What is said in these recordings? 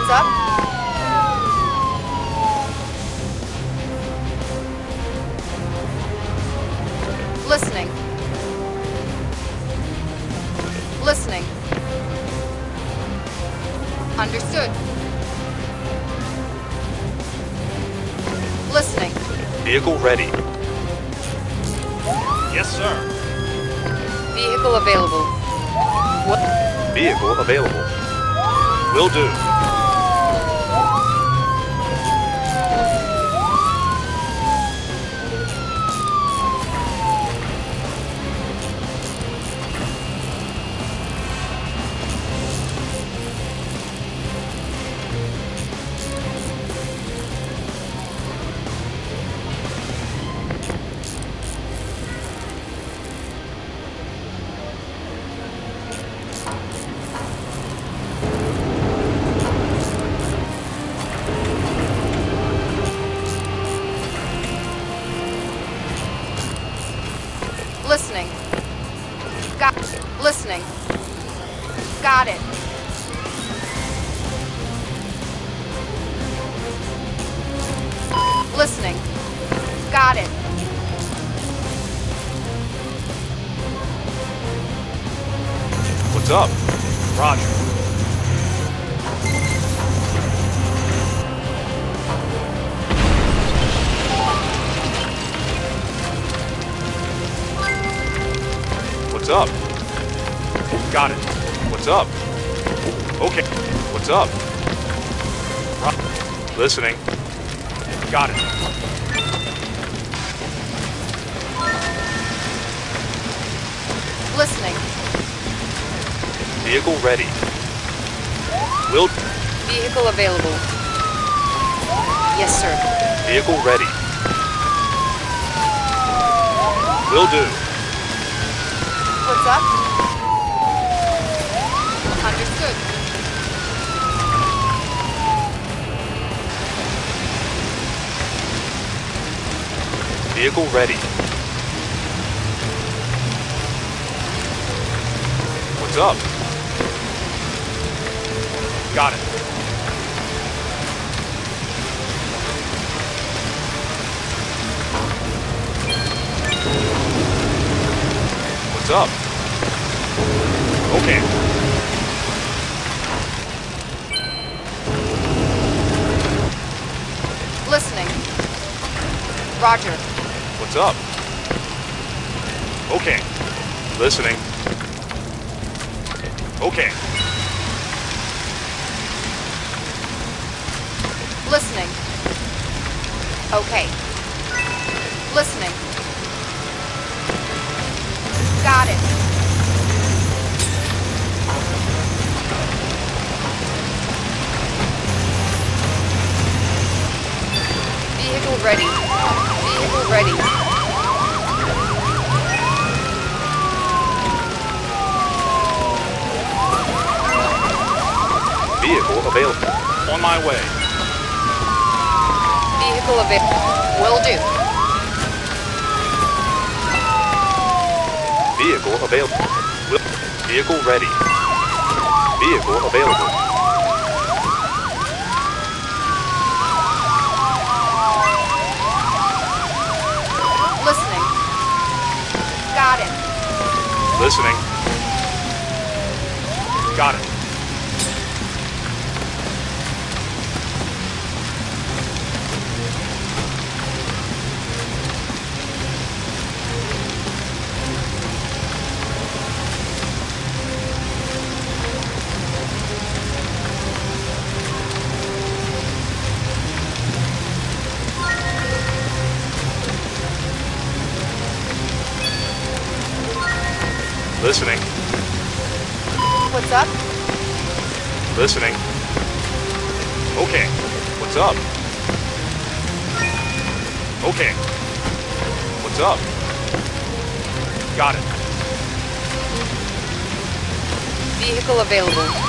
What's up? Listening. Listening. Understood. Listening. Vehicle ready. Yes, sir. Vehicle available. What? Vehicle available. Will do. Listening. Listening. Got it. Listening. Got it. What's up? Roger. What's up? Got it. What's up? Okay. What's up? Listening. Got it. Listening. Vehicle ready. Will. Vehicle available. Yes, sir. Vehicle ready. Will do. What's up? Understood. Vehicle ready. What's up? Got it. What's up? Okay. Listening. Roger. What's up? Okay. Listening. Okay. Listening. Okay. Listening. Got it. Vehicle ready. Vehicle ready. Vehicle available. On my way. Vehicle available. Will do. Vehicle available. Vehicle ready. Vehicle available. Listening. Got it. Listening. Got it. Listening. What's up? Listening. Okay. What's up? Okay. What's up? Got it. Vehicle available.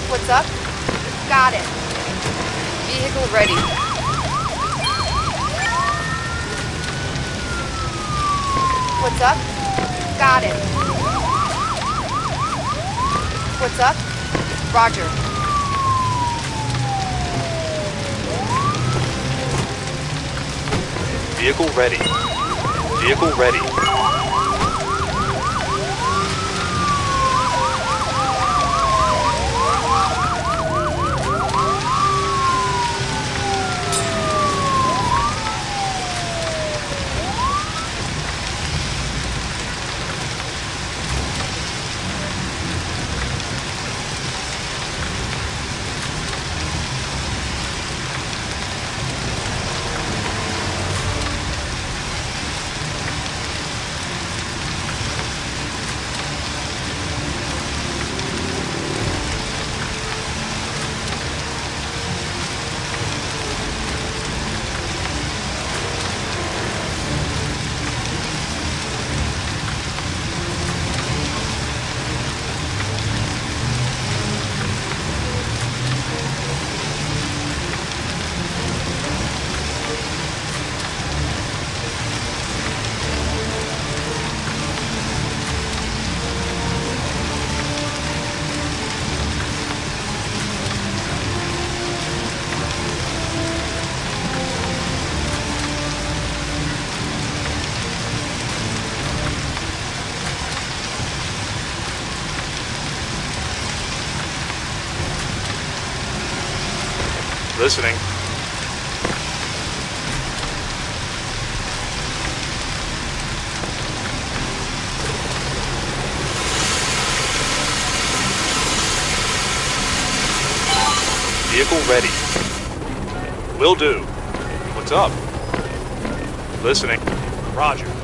What's up? Got it. Vehicle ready. What's up? Got it. What's up? Roger. Vehicle ready. Vehicle ready. Listening. Vehicle ready. Will do. What's up? Listening. Roger.